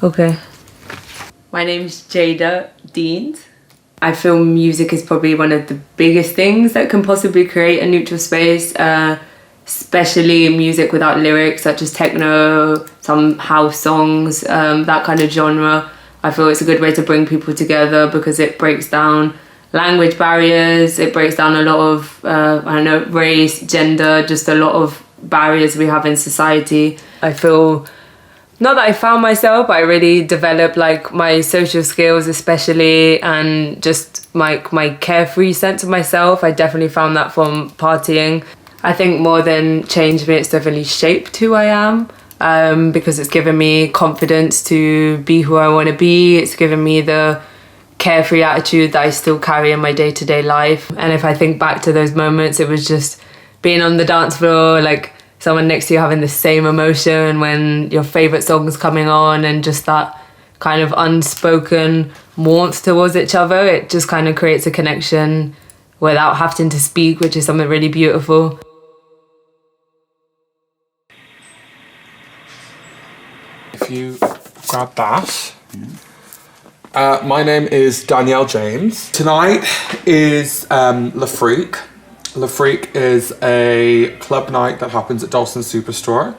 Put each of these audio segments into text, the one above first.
Okay. My name's Jada Deans. I feel music is probably one of the biggest things that can possibly create a neutral space, especially music without lyrics, such as techno, some house songs, that kind of genre. I feel it's a good way to bring people together because it breaks down language barriers, it breaks down a lot of, race, gender, just a lot of barriers we have in society. I feel, not that I found myself, but I really developed like my social skills especially, and just my carefree sense of myself. I definitely found that from partying. I think more than changed me, it's definitely shaped who I am, because it's given me confidence to be who I want to be. It's given me the carefree attitude that I still carry in my day-to-day life. And if I think back to those moments, it was just being on the dance floor, like someone next to you having the same emotion when your favourite song's coming on, and just that kind of unspoken warmth towards each other. It just kind of creates a connection without having to speak, which is something really beautiful. If you grab that. My name is Danielle James. Tonight is Le Freak. Le Freak is a club night that happens at Dalston Superstore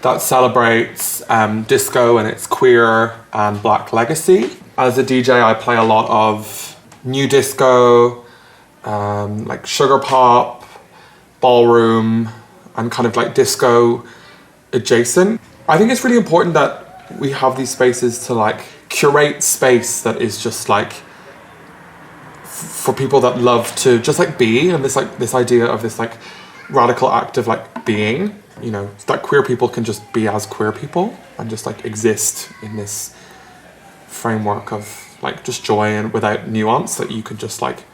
that celebrates disco and its queer and black legacy. As a DJ, I play a lot of new disco, like sugar pop, ballroom, and kind of like disco adjacent. I think it's really important that we have these spaces to like curate space that is just like for people that love to just like be, and this idea of this like radical act of like being, you know, that queer people can just be as queer people and just like exist in this framework of like just joy and without nuance, that you could just like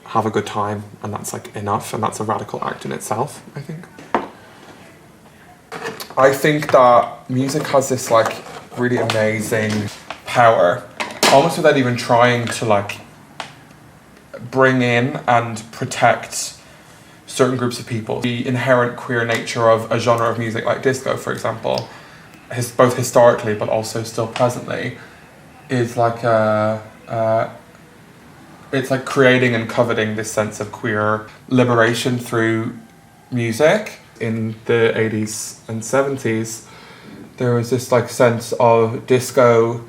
have a good time, and that's like enough, and that's a radical act in itself, I think. I think that music has this like really amazing power, almost without even trying to like bring in and protect certain groups of people. The inherent queer nature of a genre of music like disco, for example, both historically but also still presently, is like it's like creating and coveting this sense of queer liberation through music. In the 80s and 70s, there was this like sense of disco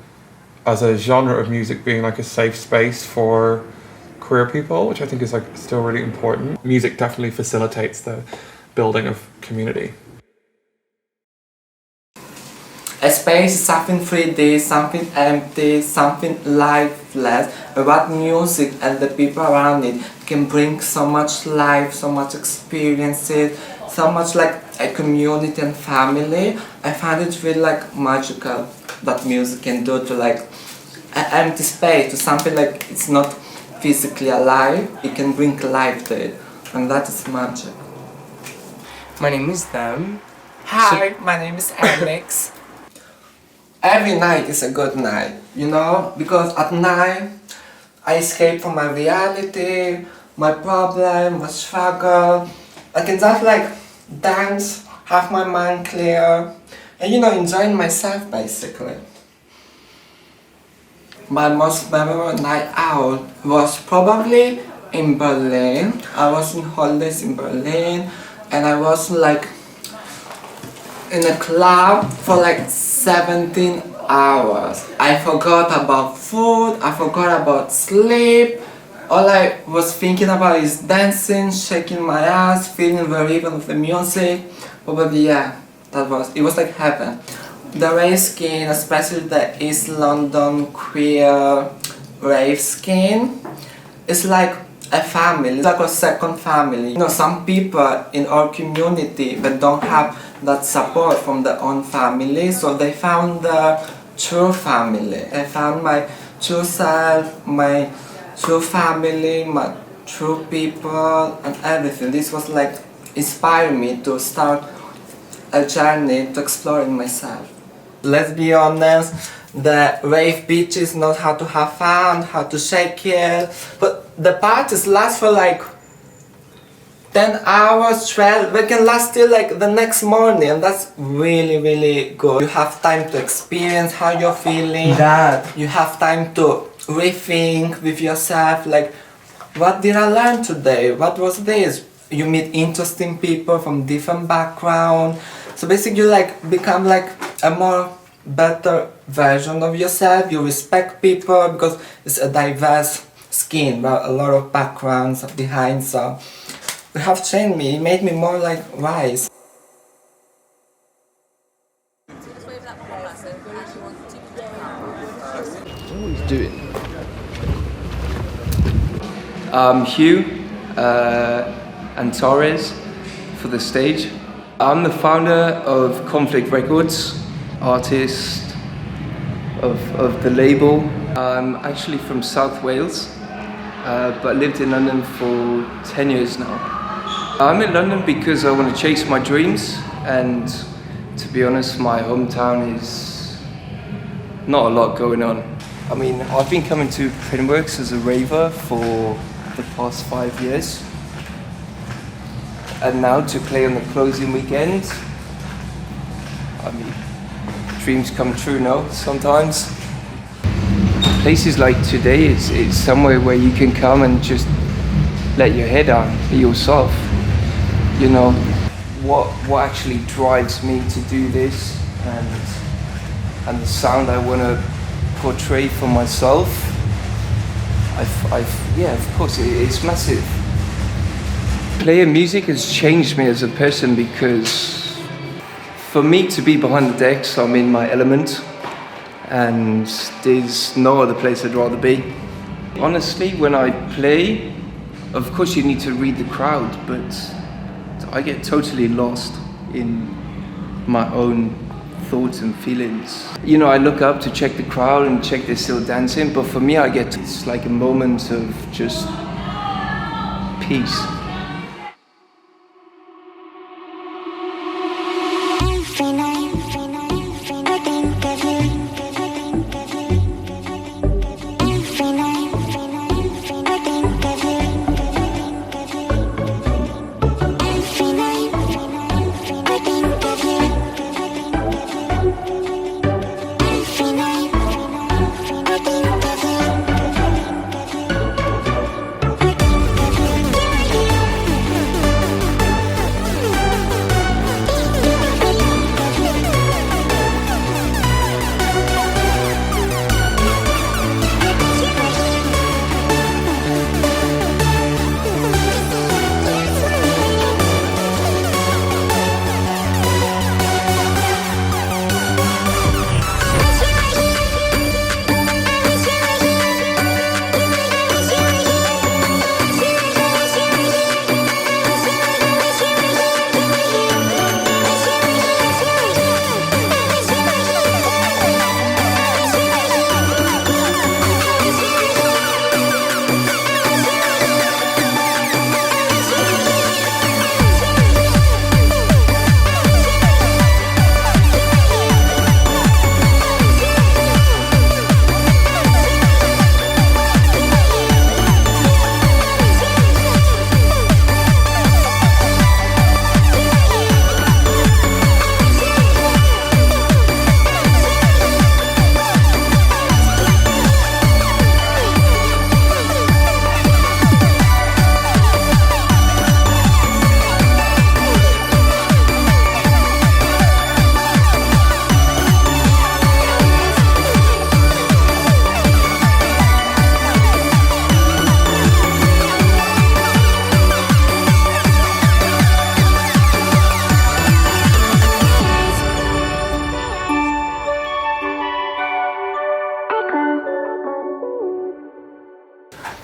as a genre of music being like a safe space for queer people, which I think is like still really important. Music definitely facilitates the building of community. A space is something 3D, something empty, something lifeless, but what music and the people around it can bring so much life, so much experiences, so much like a community and family. I find it really like magical that music can do to like an empty space, to something like it's not physically alive, it can bring life to it, and that is magic. My name is Them. Hi, my name is Alex. Every night is a good night, you know, because at night I escape from my reality, my problem, my struggle. I can just like dance, have my mind clear, and you know, enjoying myself basically. My most memorable night out was probably in Berlin. I was in holidays in Berlin, and I was like in a club for like 17 hours. I forgot about food, I forgot about sleep. All I was thinking about is dancing, shaking my ass, feeling the rhythm of the music. Probably, yeah, it was like heaven. The rave scene, especially the East London queer rave scene, is like a family, it's like a second family. You know, some people in our community that don't have that support from their own family, so they found the true family. I found my true self, my true family, my true people, and everything. This was like inspiring me to start a journey to exploring myself. Let's be honest, the rave beach is not how to have fun, how to shake it, but the parties last for like 10 hours, 12, they can last till like the next morning, and that's really, really good. You have time to experience how you're feeling. You have time to rethink with yourself, like, what did I learn today? What was this? You meet interesting people from different backgrounds. So basically you like become like a more better version of yourself. You respect people because it's a diverse skin, but a lot of backgrounds behind, so it have changed me. It made me more like wise. What he's doing. Hugh and Torres for the stage. I'm the founder of Conflict Records, artist of the label. I'm actually from South Wales, but lived in London for 10 years now. I'm in London because I want to chase my dreams, and to be honest, my hometown is not a lot going on. I mean, I've been coming to Printworks as a raver for the past 5 years, and now to play on the closing weekend, I mean, dreams come true now sometimes. Places like today, it's somewhere where you can come and just let your head down, be yourself. You know, what actually drives me to do this, and the sound I want to portray for myself, yeah, of course, it's massive. Playing music has changed me as a person because for me to be behind the decks, I'm in my element, and there's no other place I'd rather be. Honestly, when I play, of course you need to read the crowd, but I get totally lost in my own thoughts and feelings. You know, I look up to check the crowd and check they're still dancing, but for me, it's like a moment of just peace.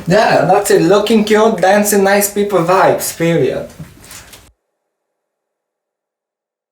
Yeah, that's it. Looking cute, dancing, nice people vibes, period.